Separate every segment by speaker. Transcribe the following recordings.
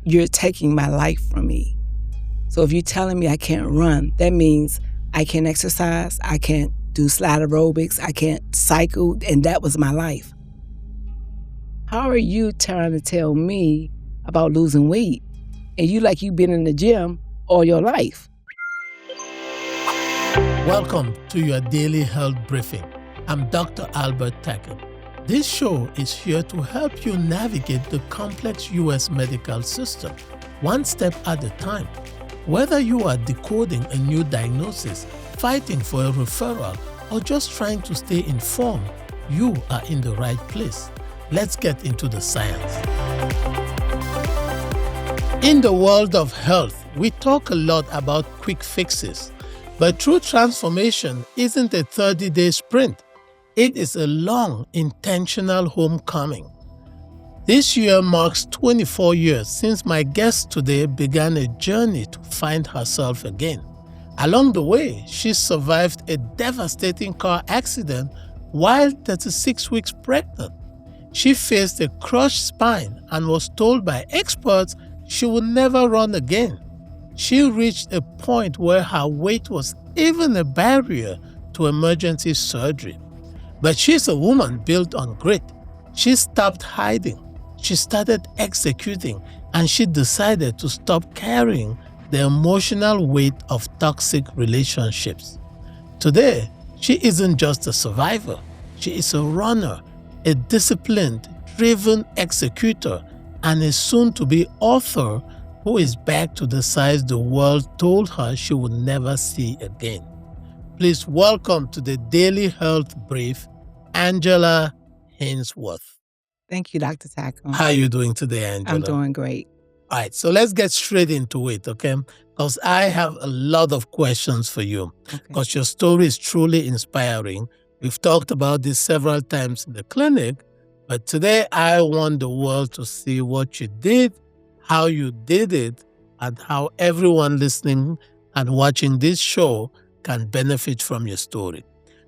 Speaker 1: you're taking my life from me. So if you're telling me I can't run, that means I can't exercise, I can't do slide aerobics, I can't cycle, and that was my life. How are you trying to tell me about losing weight? And you've been in the gym all your life.
Speaker 2: Welcome to your daily health briefing. I'm Dr. Albert Takem. This show is here to help you navigate the complex U.S. medical system, one step at a time. Whether you are decoding a new diagnosis, fighting for a referral, or just trying to stay informed, you are in the right place. Let's get into the science. In the world of health, we talk a lot about quick fixes, but true transformation isn't a 30-day sprint. It is a long, intentional homecoming. This year marks 24 years since my guest today began a journey to find herself again. Along the way, she survived a devastating car accident while 36 weeks pregnant. She faced a crushed spine and was told by experts she would never run again. She reached a point where her weight was even a barrier to emergency surgery. But she's a woman built on grit. She stopped hiding. She started executing, and she decided to stop carrying the emotional weight of toxic relationships. Today, she isn't just a survivor. She is a runner, a disciplined, driven executor, and a soon-to-be author who is back to the size the world told her she would never see again. Please welcome to the Daily Health Brief, Angela Haynesworth.
Speaker 1: Thank you, Dr. Takem.
Speaker 2: How are you doing today, Angela?
Speaker 1: I'm doing great.
Speaker 2: All right, so let's get straight into it, okay? Because I have a lot of questions for you, because your story is truly inspiring. We've talked about this several times in the clinic, but today I want the world to see what you did, how you did it, and how everyone listening and watching this show can benefit from your story.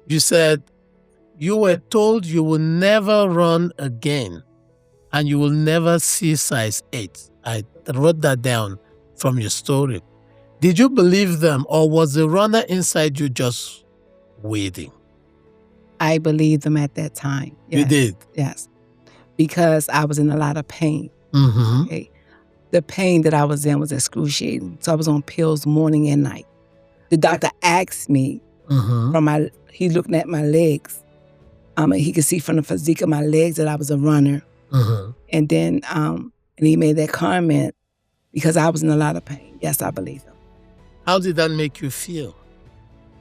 Speaker 2: You said you were told you will never run again and you will never see size 8. I wrote that down from your story. Did you believe them, or was the runner inside you just waiting?
Speaker 1: I believed them at that time. Yes.
Speaker 2: You did?
Speaker 1: Yes. Because I was in a lot of pain.
Speaker 2: Mm-hmm.
Speaker 1: Okay. The pain that I was in was excruciating. So I was on pills morning and night. The doctor asked me, he looking at my legs. He could see from the physique of my legs that I was a runner. And then and he made that comment because I was in a lot of pain. Yes, I believe him.
Speaker 2: How did that make you feel?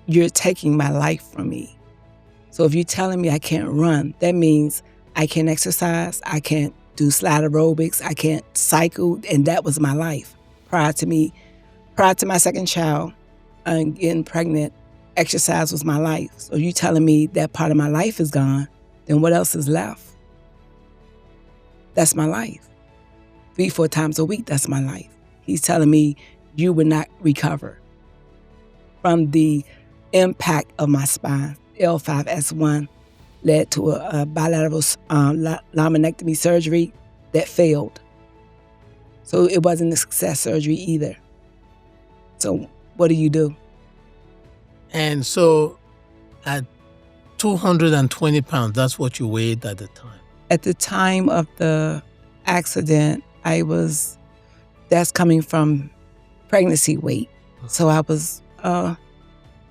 Speaker 1: You're taking my life from me. So if you're telling me I can't run, that means I can't exercise, I can't do slide aerobics, I can't cycle, and that was my life. Prior to my second child and getting pregnant, exercise was my life. So you telling me that part of my life is gone, then what else is left? That's my life. 3-4 times a week, that's my life. He's telling me you will not recover from the impact of my spine. L5-S1 led to a bilateral laminectomy surgery that failed. So it wasn't a success surgery either. So what do you do?
Speaker 2: And so at 220 pounds, that's what you weighed at the time?
Speaker 1: At the time of the accident, that's coming from pregnancy weight. So I was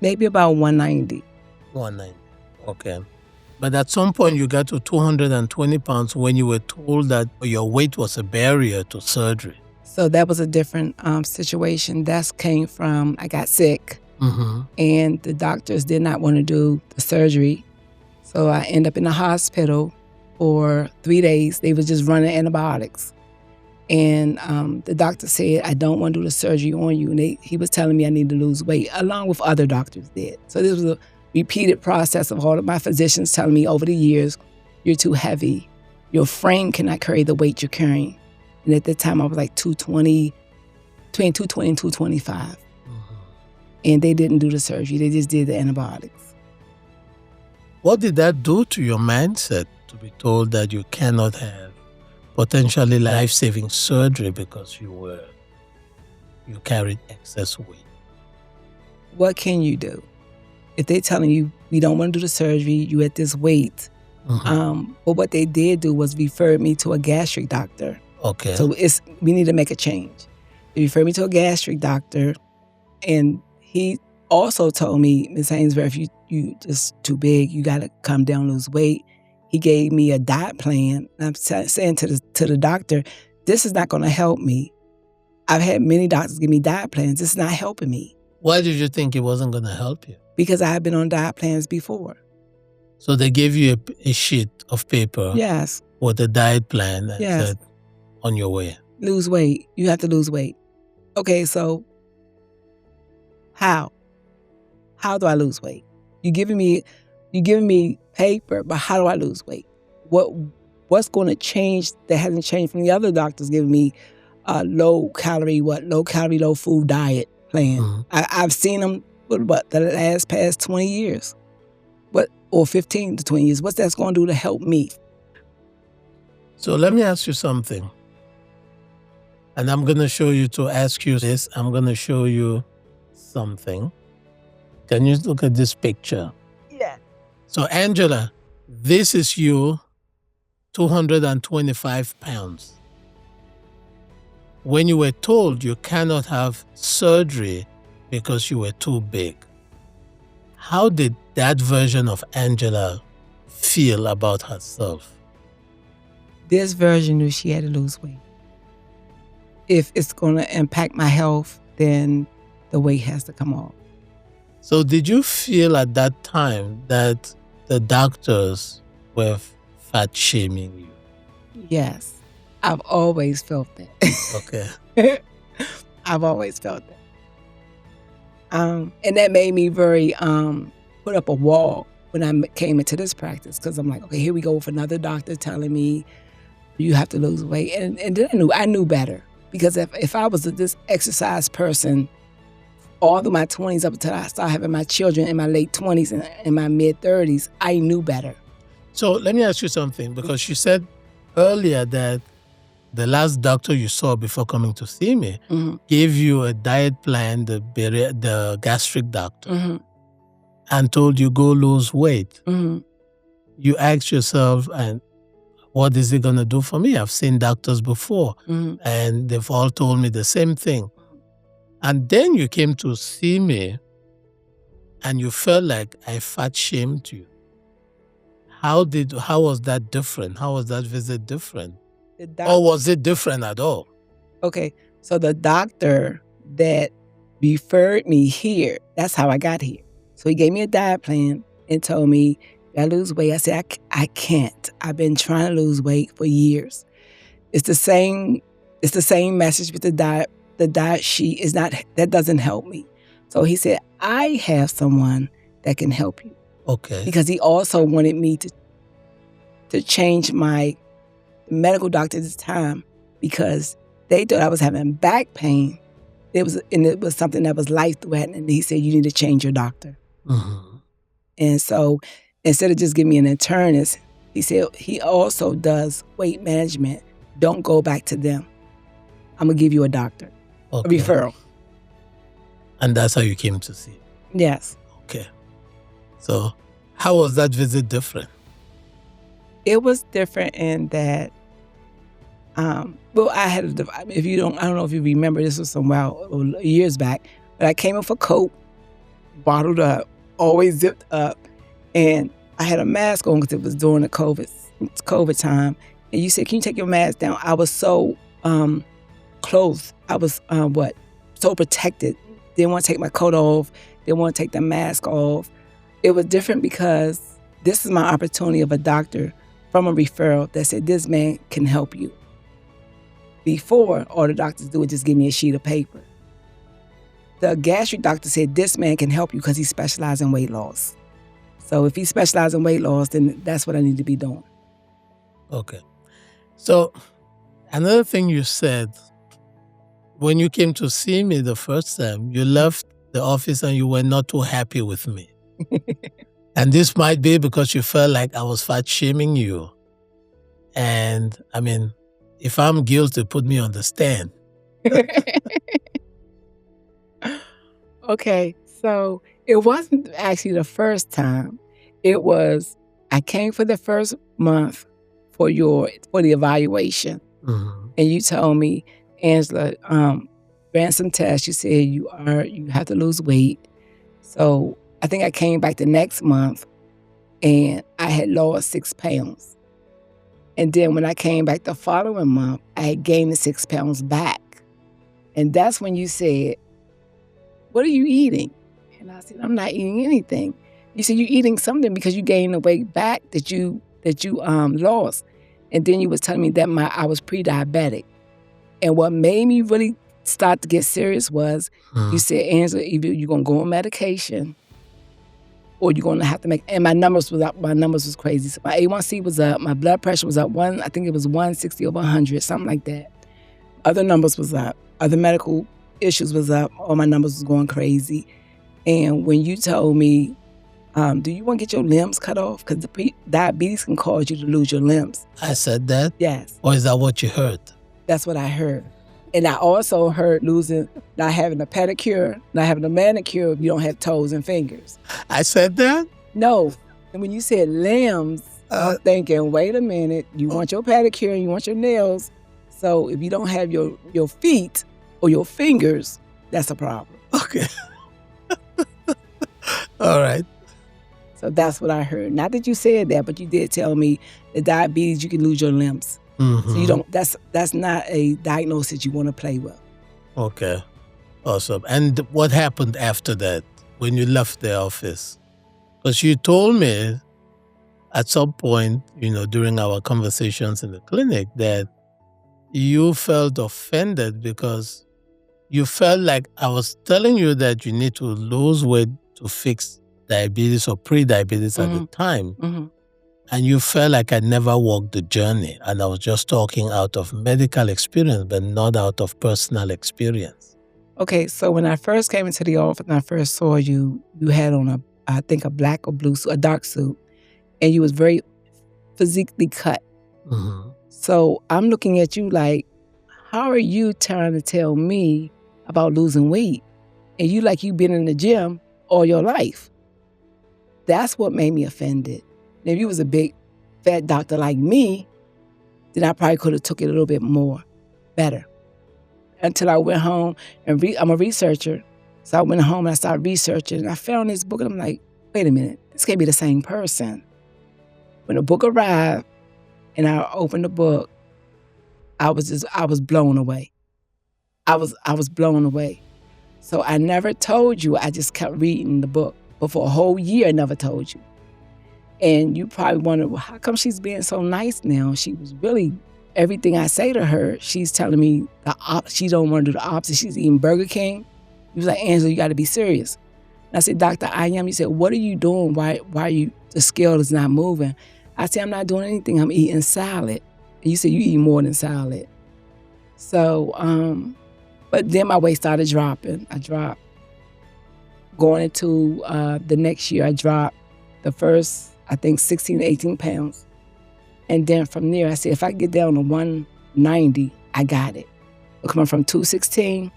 Speaker 1: maybe about 190.
Speaker 2: 190, okay. But at some point you got to 220 pounds when you were told that your weight was a barrier to surgery.
Speaker 1: So that was a different situation. That came from, I got sick. And the doctors did not want to do the surgery. So I ended up in the hospital for 3 days. They was just running antibiotics. And the doctor said, I don't want to do the surgery on you. And he was telling me I need to lose weight, along with other doctors did. So this was a repeated process of all of my physicians telling me over the years, you're too heavy. Your frame cannot carry the weight you're carrying. And at that time, I was like 220, between 220 and 225. And they didn't do the surgery. They just did the antibiotics.
Speaker 2: What did that do to your mindset to be told that you cannot have potentially life-saving surgery because you carried excess weight.
Speaker 1: What can you do? If they're telling you, we don't want to do the surgery, you at this weight. But what they did do was refer me to a gastric doctor.
Speaker 2: Okay.
Speaker 1: So we need to make a change. They referred me to a gastric doctor, and he also told me, Ms. Haynesworth, if you just too big, you got to come down, lose weight. He gave me a diet plan. I'm saying to the doctor, this is not going to help me. I've had many doctors give me diet plans. This is not helping me.
Speaker 2: Why did you think it wasn't going to help you?
Speaker 1: Because I have been on diet plans before.
Speaker 2: So they gave you a sheet of paper.
Speaker 1: Yes.
Speaker 2: With a diet plan and said, on your way.
Speaker 1: Lose weight. You have to lose weight. Okay, so how? How do I lose weight? You're giving me paper, but how do I lose weight? What's going to change that hasn't changed from the other doctors giving me a low calorie, low food diet plan? I've seen them the past 20 years. Or 15 to 20 years. What's that going to do to help me?
Speaker 2: So let me ask you something. And I'm going to ask you this. I'm going to show you something. Can you look at this picture?
Speaker 1: Yeah.
Speaker 2: So Angela, this is you, 225 pounds. When you were told you cannot have surgery because you were too big, how did that version of Angela feel about herself?
Speaker 1: This version knew she had to lose weight. If it's going to impact my health, then the weight has to come off.
Speaker 2: So did you feel at that time that the doctors were fat shaming you?
Speaker 1: Yes. I've always felt that.
Speaker 2: Okay.
Speaker 1: I've always felt that. And that made me very put up a wall when I came into this practice, because I'm like, okay, here we go with another doctor telling me you have to lose weight. And then I knew better, because if I was this exercise person all through my 20s up until I started having my children in my late 20s and in my mid 30s, I knew better.
Speaker 2: So let me ask you something, because you said earlier that the last doctor you saw before coming to see me gave you a diet plan, the gastric doctor, and told you go lose weight. You asked yourself, and what is it going to do for me? I've seen doctors before, and they've all told me the same thing. And then you came to see me, and you felt like I fat shamed you. How was that different? How was that visit different? Or was it different at all?
Speaker 1: Okay, so the doctor that referred me here, that's how I got here. So he gave me a diet plan and told me, you gotta lose weight. I said, I can't. I've been trying to lose weight for years. It's the same message with the diet. The diet sheet that doesn't help me. So he said, I have someone that can help you.
Speaker 2: Okay.
Speaker 1: Because he also wanted me to change my medical doctor at the time, because they thought I was having back pain. It was something that was life-threatening. And he said, you need to change your doctor. And so instead of just giving me an internist, he said he also does weight management. Don't go back to them. I'm going to give you a doctor, a referral.
Speaker 2: And that's how you came to see?
Speaker 1: Yes.
Speaker 2: Okay. So how was that visit different?
Speaker 1: It was different in that, I had I don't know if you remember, this was years back, but I came in for coke, bottled up, always zipped up, and I had a mask on because it was during the COVID time. And you said, can you take your mask down? I was so clothed. I was so protected. Didn't want to take my coat off. Didn't want to take the mask off. It was different because this is my opportunity of a doctor from a referral that said, this man can help you. Before, all the doctors do is just give me a sheet of paper. The gastric doctor said, this man can help you because he specializes in weight loss. So if he specializes in weight loss, then that's what I need to be doing.
Speaker 2: Okay. So another thing you said, when you came to see me the first time, you left the office and you were not too happy with me. And this might be because you felt like I was fat shaming you. And I mean, If I'm guilty, put me on the stand.
Speaker 1: Okay, so it wasn't actually the first time. It was, I came for the first month for the evaluation.
Speaker 2: Mm-hmm.
Speaker 1: And you told me, Angela, ran some tests. You said you have to lose weight. So I think I came back the next month and I had lost 6 pounds. And then when I came back the following month, I had gained the 6 pounds back. And that's when you said, what are you eating? And I said, I'm not eating anything. You said, you're eating something because you gained the weight back that you lost. And then you was telling me that I was pre-diabetic. And what made me really start to get serious was you said, Angela, either you're going to go on medication or you're going to have to make, and my numbers was up. My numbers was crazy. So my A1C was up. My blood pressure was up. I think it was 160 over 100, something like that. Other numbers was up. Other medical issues was up. All my numbers was going crazy. And when you told me, do you want to get your limbs cut off? Because diabetes can cause you to lose your limbs.
Speaker 2: I said that?
Speaker 1: Yes.
Speaker 2: Or is that what you heard?
Speaker 1: That's what I heard. And I also heard not having a pedicure, not having a manicure if you don't have toes and fingers.
Speaker 2: I said that?
Speaker 1: No. And when you said limbs, I was thinking, wait a minute, you want your pedicure and you want your nails. So if you don't have your feet or your fingers, that's a problem.
Speaker 2: Okay. All right.
Speaker 1: So that's what I heard. Not that you said that, but you did tell me that diabetes, you can lose your limbs. Mm-hmm. So you don't. That's not a diagnosis you want to play with.
Speaker 2: Okay, awesome. And what happened after that when you left the office? Because you told me at some point, during our conversations in the clinic, that you felt offended because you felt like I was telling you that you need to lose weight to fix diabetes or pre-diabetes at the time. Mm-hmm. And you felt like I never walked the journey and I was just talking out of medical experience, but not out of personal experience.
Speaker 1: Okay, so when I first came into the office and I first saw you, you had on I think a black or blue suit, a dark suit, and you was very physically cut. Mm-hmm. So I'm looking at you like, how are you trying to tell me about losing weight? And you like you've been in the gym all your life. That's what made me offended. If you was a big, fat doctor like me, then I probably could have took it a little bit better. Until I went home, and I'm a researcher, so I went home and I started researching, and I found this book, and I'm like, wait a minute, this can't be the same person. When the book arrived, and I opened the book, I was blown away. I was blown away. So I never told you, I just kept reading the book. But for a whole year, I never told you. And you probably wonder, well, how come she's being so nice now? She was really, everything I say to her, she's telling me she don't want to do the opposite. She's eating Burger King. He was like, Angela, you got to be serious. And I said, Doctor, I am. He said, what are you doing? Why the scale is not moving? I said, I'm not doing anything. I'm eating salad. And you said, you eat more than salad. So, but then my weight started dropping. I dropped. Going into the next year, I dropped the first, I think, 16 to 18 pounds. And then from there, I said, if I get down to 190, I got it. We're coming from 216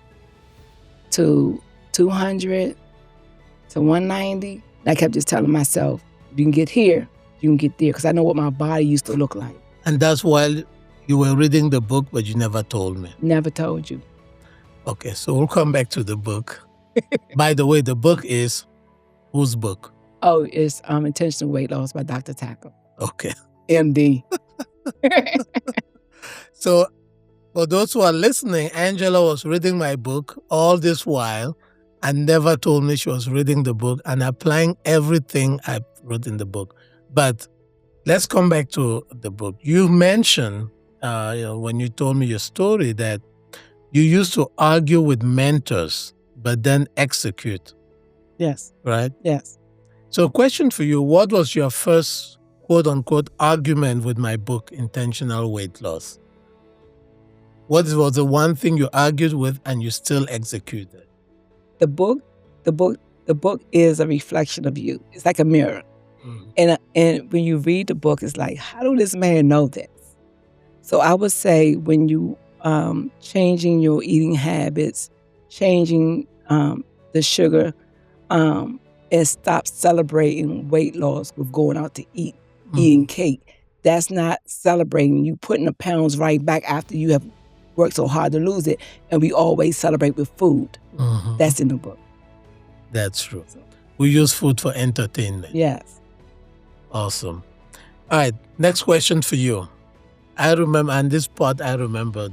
Speaker 1: to 200 to 190. And I kept just telling myself, if you can get here, you can get there. Because I know what my body used to look like.
Speaker 2: And that's while you were reading the book, but you never told me.
Speaker 1: Never told you.
Speaker 2: Okay, so we'll come back to the book. By the way, the book is whose book?
Speaker 1: Oh, it's Intentional Weight Loss by Dr. Takem.
Speaker 2: Okay.
Speaker 1: MD.
Speaker 2: So, for those who are listening, Angela was reading my book all this while and never told me she was reading the book and applying everything I wrote in the book. But let's come back to the book. You mentioned, when you told me your story, that you used to argue with mentors, but then execute.
Speaker 1: Yes.
Speaker 2: Right?
Speaker 1: Yes.
Speaker 2: So, question for you, what was your first, quote-unquote, argument with my book, Intentional Weight Loss? What was the one thing you argued with and you still executed?
Speaker 1: The book is a reflection of you. It's like a mirror. Mm. And when you read the book, it's like, how do this man know this? So I would say when you changing your eating habits, changing the sugar, and stop celebrating weight loss with going out to eat, eating cake. That's not celebrating. You putting the pounds right back after you have worked so hard to lose it. And we always celebrate with food. That's in the book.
Speaker 2: That's true. We use food for entertainment.
Speaker 1: Yes.
Speaker 2: Awesome. All right, next question for you. I remember, and this part, I remember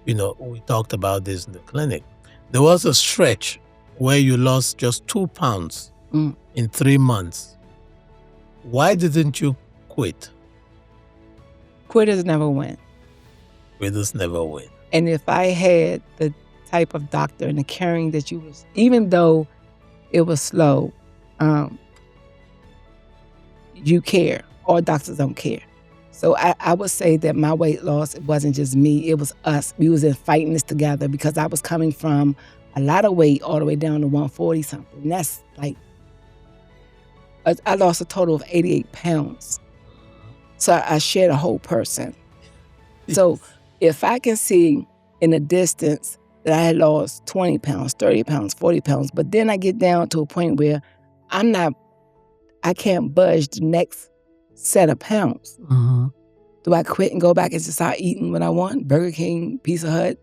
Speaker 2: we talked about this in the clinic. There was a stretch where you lost just 2 pounds in 3 months. Why didn't you quit?
Speaker 1: Quitters never win.
Speaker 2: Quitters never win.
Speaker 1: And if I had the type of doctor and the caring that you was, even though it was slow, you care. All doctors don't care. So I would say that my weight loss, it wasn't just me, it was us. We was in fighting this together because I was coming from a lot of weight all the way down to 140 something. And that's like, I lost a total of 88 pounds. So I shared a whole person. So if I can see in the distance that I had lost 20 pounds, 30 pounds, 40 pounds, but then I get down to a point where I can't budge the next set of pounds. Do I quit and go back and just start eating what I want? Burger King, Pizza Hut,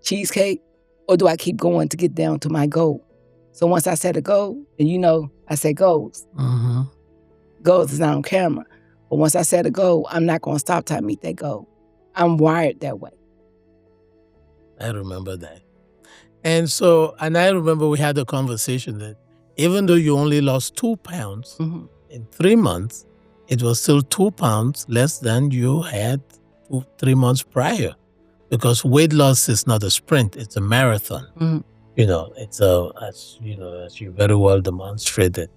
Speaker 1: cheesecake? Or do I keep going to get down to my goal? So once I set a goal, and I say goals. Goals is not on camera. But once I set a goal, I'm not going to stop till I meet that goal. I'm wired that way.
Speaker 2: I remember that. And I remember we had a conversation that even though you only lost 2 pounds in 3 months, it was still 2 pounds less than you had 3 months prior. Because weight loss is not a sprint, it's a marathon. It's as you very well demonstrated.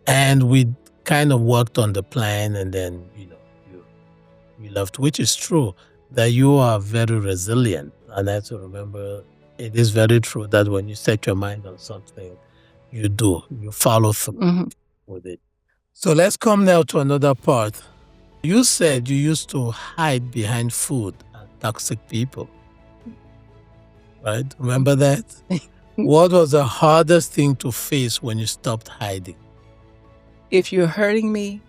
Speaker 2: And we kind of worked on the plan, and then, you left, which is true, that you are very resilient. And I have to remember, it is very true that when you set your mind on something, you follow through with it. So let's come now to another part. You said you used to hide behind food and toxic people, right? Remember that? What was the hardest thing to face when you stopped hiding?
Speaker 1: If you're hurting me,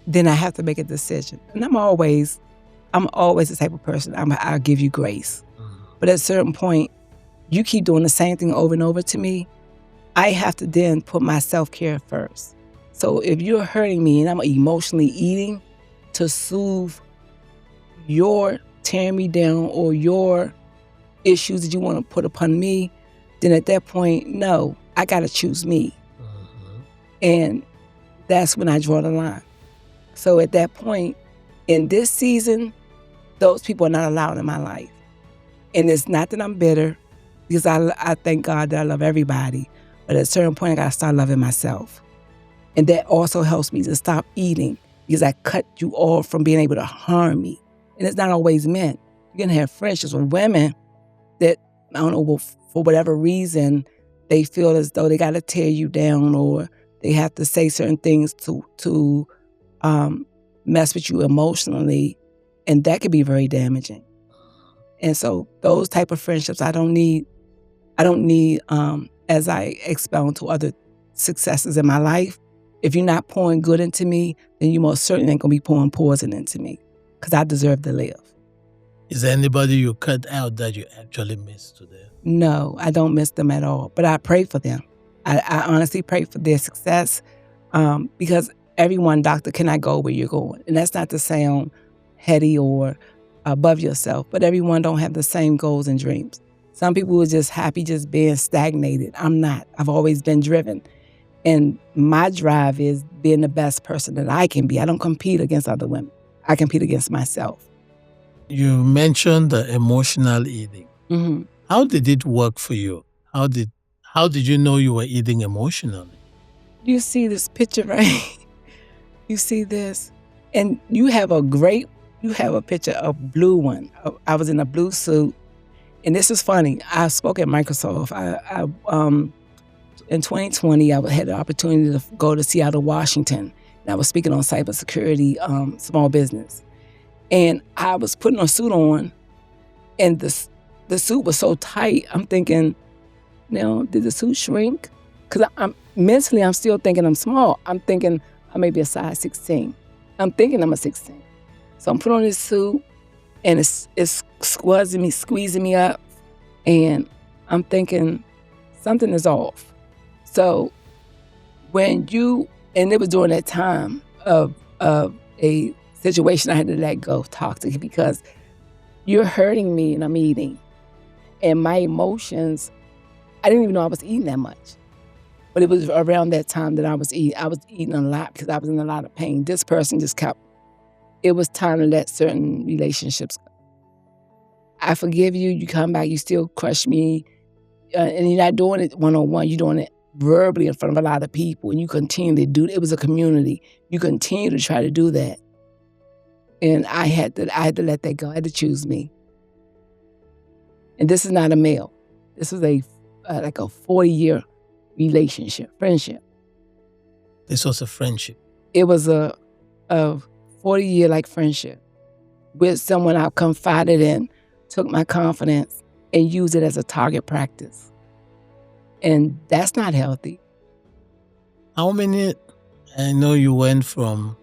Speaker 1: then I have to make a decision. And I'm always the type of person, I'll give you grace. But at a certain point, you keep doing the same thing over and over to me, I have to then put my self-care first. So if you're hurting me and I'm emotionally eating to soothe your tearing me down or your issues that you want to put upon me, then at that point, no, I got to choose me. And that's when I draw the line. So at that point, in this season, those people are not allowed in my life. And it's not that I'm bitter, because I thank God that I love everybody. But at a certain point, I got to start loving myself. And that also helps me to stop eating, because I cut you off from being able to harm me. And it's not always men. You're going to have friendships with women that, I don't know, for whatever reason, they feel as though they got to tear you down, or they have to say certain things to mess with you emotionally. And that could be very damaging. And so those type of friendships, I don't need, as I expound to other successes in my life, if you're not pouring good into me, then you most certainly ain't going to be pouring poison into me, because I deserve to live.
Speaker 2: Is there anybody you cut out that you actually miss today?
Speaker 1: No, I don't miss them at all. But I pray for them. I honestly pray for their success, because everyone, doctor, cannot go where you're going. And that's not to sound heady or above yourself, but everyone don't have the same goals and dreams. Some people are just happy just being stagnated. I'm not. I've always been driven. And my drive is being the best person that I can be. I don't compete against other women. I compete against myself.
Speaker 2: You mentioned the emotional eating.
Speaker 1: Mm-hmm.
Speaker 2: How did it work for you? How did you know you were eating emotionally?
Speaker 1: You see this picture, right? You see this? And you have a picture of blue one. I was in a blue suit. And this is funny. I spoke at Microsoft. In 2020, I had the opportunity to go to Seattle, Washington. And I was speaking on cybersecurity, small business. And I was putting a suit on, and the suit was so tight. I'm thinking, now, did the suit shrink? Because I'm mentally, I'm still thinking I'm small. I'm thinking I may be a size 16. I'm thinking I'm a 16. So I'm putting on this suit, and it's squeezing me up, and I'm thinking something is off. So and it was during that time of a situation I had to let go toxic, because you're hurting me and I'm eating. And my emotions, I didn't even know I was eating that much. But it was around that time that I was eating a lot because I was in a lot of pain. This person just it was time to let certain relationships go. I forgive you, you come back, you still crush me, and you're not doing it one-on-one, you're doing it verbally in front of a lot of people, and you continue to do it. It was a community. You continue to try to do that. And I had to let that go. I had to choose me. And this is not a male. This was like a 40-year relationship, friendship.
Speaker 2: This was a friendship.
Speaker 1: It was a 40-year like friendship with someone I confided in, took my confidence, and used it as a target practice. And that's not healthy.
Speaker 2: How many? I know you went from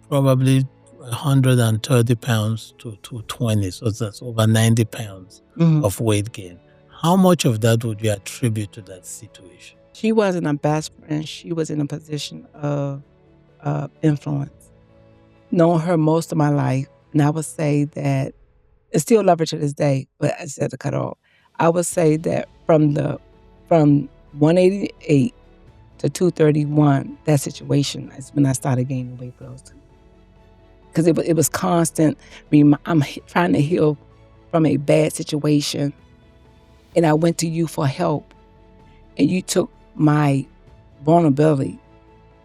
Speaker 2: probably 130 pounds to 220, so that's over 90 pounds of weight gain. How much of that would you attribute to that situation?
Speaker 1: She wasn't a best friend. She was in a position of influence. Known her most of my life, and I would say that I still love her to this day, but I just had to cut off. I would say that from 188 to 231, that situation is when I started gaining weight for those two. Because it was constant. I'm trying to heal from a bad situation, and I went to you for help, and you took my vulnerability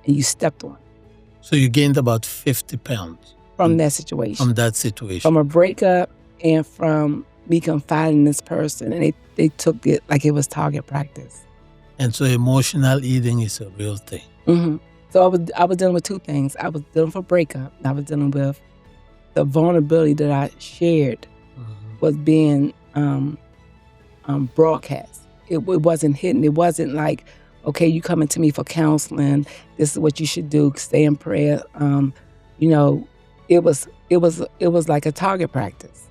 Speaker 1: and you stepped on it.
Speaker 2: So you gained about 50 pounds.
Speaker 1: From that situation.
Speaker 2: From that situation.
Speaker 1: From a breakup and from me confiding in this person, and they took it like it was target practice.
Speaker 2: And so emotional eating is a real thing.
Speaker 1: Mm-hmm. So I was dealing with two things. I was dealing with a breakup, and I was dealing with the vulnerability that I shared was being broadcast. It wasn't hidden. It wasn't like, okay, you coming to me for counseling. This is what you should do. Stay in prayer. It was like a target practice.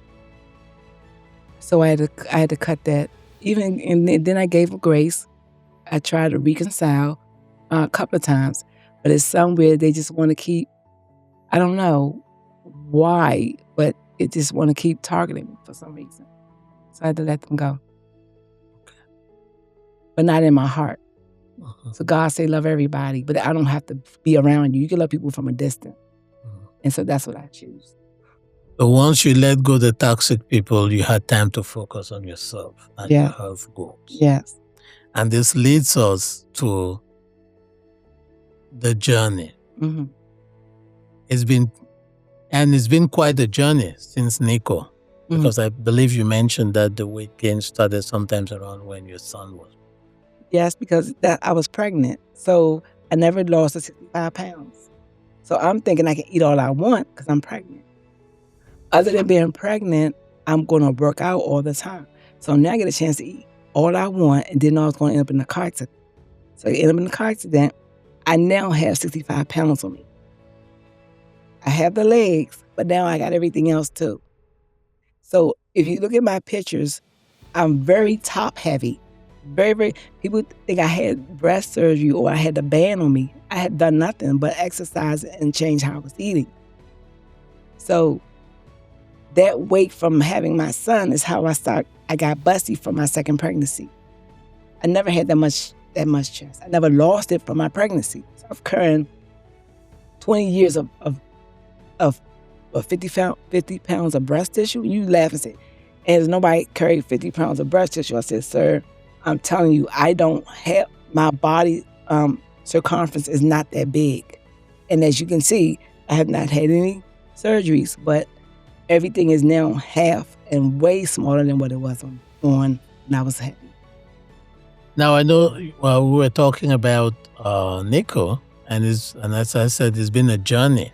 Speaker 1: So I had to cut that. And then I gave them grace. I tried to reconcile a couple of times, but it's somewhere they just want to keep. I don't know why, but it just want to keep targeting me for some reason. So I had to let them go. But not in my heart. So God say love everybody, but I don't have to be around you. You can love people from a distance. And so that's what I choose.
Speaker 2: So once you let go of the toxic people, you had time to focus on yourself and your health goals.
Speaker 1: Yes.
Speaker 2: And this leads us to the journey. It's been quite a journey since Nico, because I believe you mentioned that the weight gain started sometimes around when your son was.
Speaker 1: Yes, because I was pregnant, so I never lost the 65 pounds. So I'm thinking I can eat all I want because I'm pregnant. Other than being pregnant, I'm going to work out all the time. So now I get a chance to eat all I want, and didn't know I was going to end up in a car accident. So I end up in a car accident. I now have 65 pounds on me. I have the legs, but now I got everything else too. So if you look at my pictures, I'm very top heavy. Very, very, people think I had breast surgery or I had a band on me. I had done nothing but exercise and change how I was eating. So that weight from having my son is how I got busty from my second pregnancy. I never had that much chest. I never lost it from my pregnancy. So I've carried 20 years of 50 pounds of breast tissue. You laugh and say, "Has nobody carried 50 pounds of breast tissue?" I said, "Sir, I'm telling you, I don't have, my body circumference is not that big. And as you can see, I have not had any surgeries, but everything is now half and way smaller than what it was on when I was happy."
Speaker 2: Now, I know we were talking about Nico, and as I said, it's been a journey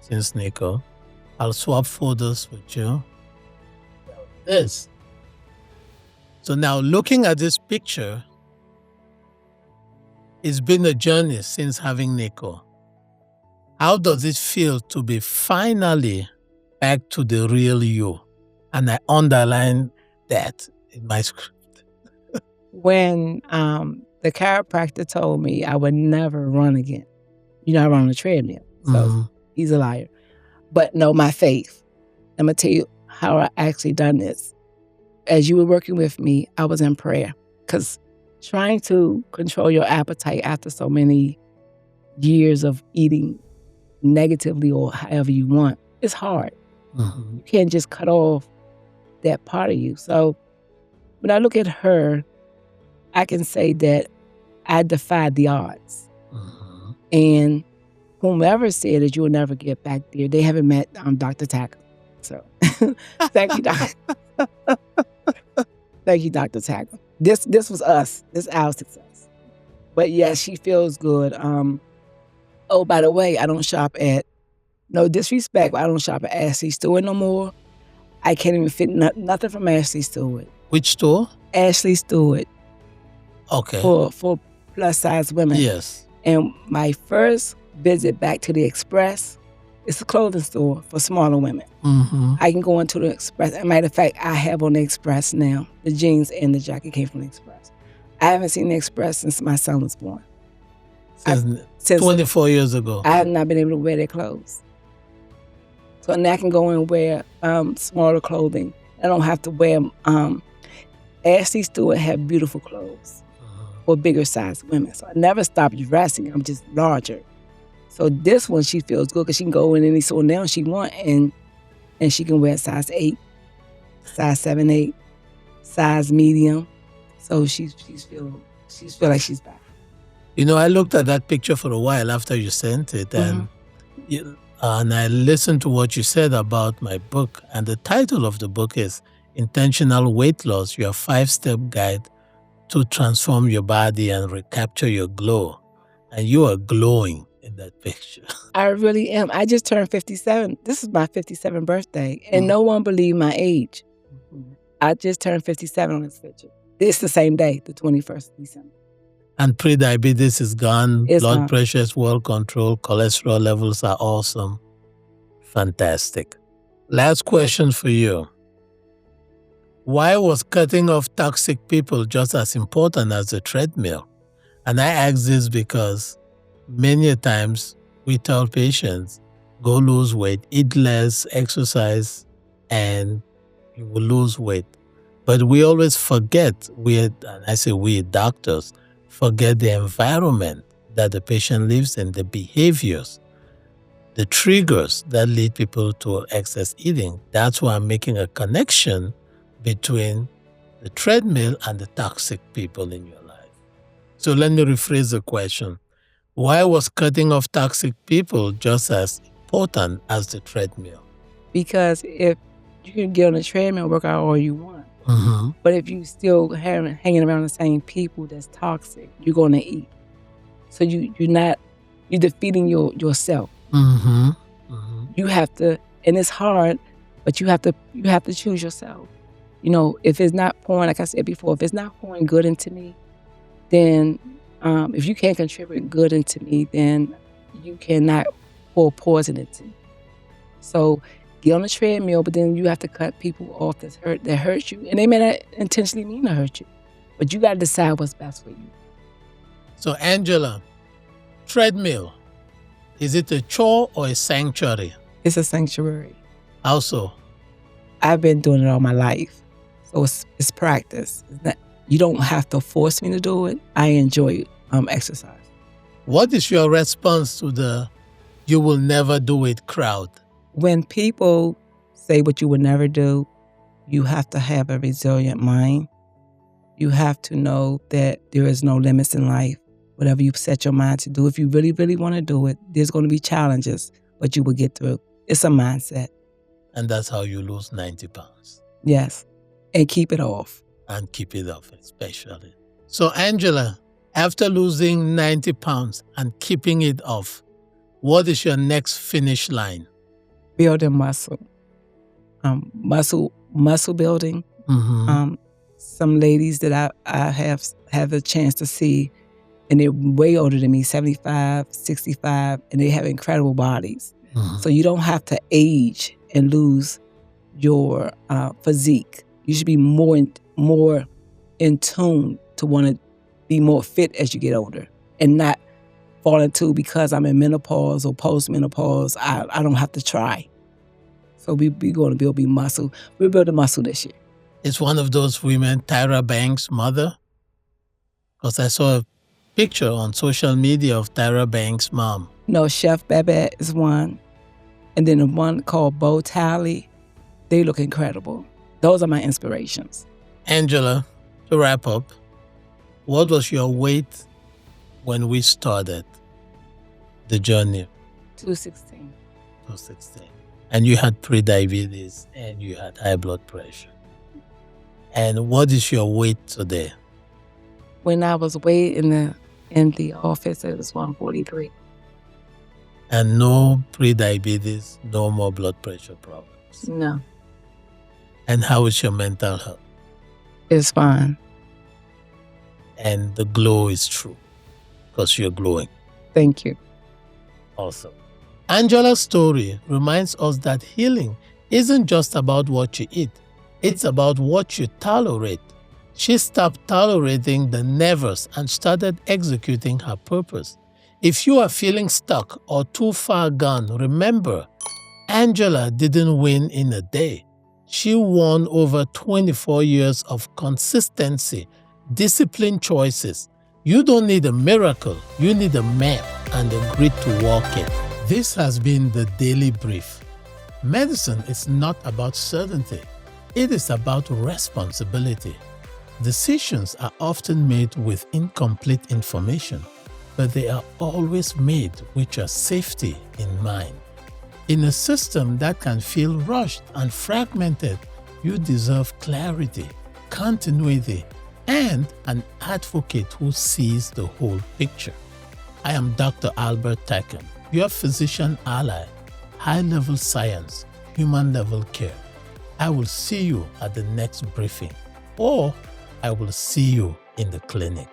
Speaker 2: since Nico. I'll swap photos with you. This. So now looking at this picture, it's been a journey since having Nico. How does it feel to be finally back to the real you? And I underline that in my script.
Speaker 1: When the chiropractor told me I would never run again, I run on a treadmill, so he's a liar. But no, my faith. I'm going to tell you how I actually done this. As you were working with me, I was in prayer, because trying to control your appetite after so many years of eating negatively or however you want, it's hard. You can't just cut off that part of you. So when I look at her, I can say that I defied the odds. And whomever said that you will never get back there, they haven't met Dr. Takem. So thank you, Dr. Thank you, Dr. Takem. This was us. This is our success. But yes, she feels good. Oh, by the way, I don't shop at, no disrespect, but I don't shop at Ashley Stewart no more. I can't even fit nothing from Ashley Stewart.
Speaker 2: Which store?
Speaker 1: Ashley Stewart.
Speaker 2: Okay.
Speaker 1: For plus size women.
Speaker 2: Yes.
Speaker 1: And my first visit back to the Express, it's a clothing store for smaller women. I can go into the Express. As a matter of fact, I have on the Express now. The jeans and the jacket came from the Express. I haven't seen the Express since my son was born.
Speaker 2: Since 24 years ago.
Speaker 1: I have not been able to wear their clothes. So now I can go and wear smaller clothing. I don't have to wear Ashley Stewart have beautiful clothes for bigger size women. So I never stop dressing. I'm just larger. So this one, she feels good because she can go in any store now she want, and she can wear size 8, size 7, 8, size medium. So she's feel like she's back.
Speaker 2: I looked at that picture for a while after you sent it, and I listened to what you said about my book. And the title of the book is Intentional Weight Loss, your 5-step guide to transform your body and recapture your glow. And you are glowing in that picture.
Speaker 1: I really am. I just turned 57. This is my 57th birthday, and no one believed my age. I just turned 57 on this picture. It's the same day, the 21st of December.
Speaker 2: And prediabetes is gone.
Speaker 1: It's
Speaker 2: Blood
Speaker 1: gone.
Speaker 2: pressure is well controlled. Cholesterol levels are awesome. Fantastic. Last question for you. Why was cutting off toxic people just as important as the treadmill? And I ask this because many times we tell patients, go lose weight, eat less, exercise, and you will lose weight. But we always forget, and I say we doctors, forget the environment that the patient lives in, the behaviors, the triggers that lead people to excess eating. That's why I'm making a connection between the treadmill and the toxic people in your life. So let me rephrase the question. Why was cutting off toxic people just as important as the treadmill?
Speaker 1: Because if you can get on the treadmill and work out all you want, but if you still hanging around the same people that's toxic, you're going to eat. So you're defeating yourself. You have to, and it's hard, but you have to choose yourself. If it's not pouring, like I said before, if it's not pouring good into me, then if you can't contribute good into me, then you cannot pour poison into me. So get on the treadmill, but then you have to cut people off that hurt you. And they may not intentionally mean to hurt you, but you got to decide what's best for you.
Speaker 2: So Angela, treadmill, is it a chore or a sanctuary?
Speaker 1: It's a sanctuary.
Speaker 2: How so?
Speaker 1: I've been doing it all my life. So it's practice. You don't have to force me to do it. I enjoy exercise.
Speaker 2: What is your response to the "you will never do it" crowd?
Speaker 1: When people say what you would never do, you have to have a resilient mind. You have to know that there is no limits in life. Whatever you set your mind to do, if you really, really want to do it, there's going to be challenges, but you will get through. It's a mindset.
Speaker 2: And that's how you lose 90 pounds.
Speaker 1: Yes. And keep it off.
Speaker 2: And keep it off, especially. So Angela, after losing 90 pounds and keeping it off, what is your next finish line?
Speaker 1: building muscle. Muscle building. Some ladies that I have a chance to see, and they're way older than me, 75, 65, and they have incredible bodies. So you don't have to age and lose your physique. You should be more in tune to want to be more fit as you get older, and not fall into, because I'm in menopause or post-menopause, I don't have to try. So we're going to build muscle. We're building muscle this year.
Speaker 2: It's one of those women, Tyra Banks' mother? Because I saw a picture on social media of Tyra Banks' mom.
Speaker 1: No, Chef Babette is one. And then the one called Bo Talley. They look incredible. Those are my inspirations.
Speaker 2: Angela, to wrap up, what was your weight when we started the journey?
Speaker 1: 216.
Speaker 2: 216. And you had prediabetes and you had high blood pressure. And what is your weight today?
Speaker 1: When I was weighed in the office, it was 143.
Speaker 2: And no prediabetes, no more blood pressure problems?
Speaker 1: No.
Speaker 2: And how is your mental health?
Speaker 1: It's fine.
Speaker 2: And the glow is true, because you're glowing.
Speaker 1: Thank you.
Speaker 2: Awesome. Angela's story reminds us that healing isn't just about what you eat. It's about what you tolerate. She stopped tolerating the nevers and started executing her purpose. If you are feeling stuck or too far gone, remember, Angela didn't win in a day. She won over 24 years of consistency, disciplined choices. You don't need a miracle. You need a map and the grit to walk it. This has been the Daily Brief. Medicine is not about certainty. It is about responsibility. Decisions are often made with incomplete information, but they are always made with your safety in mind. In a system that can feel rushed and fragmented, you deserve clarity, continuity, and an advocate who sees the whole picture. I am Dr. Albert Takem, your physician ally, high-level science, human-level care. I will see you at the next briefing, or I will see you in the clinic.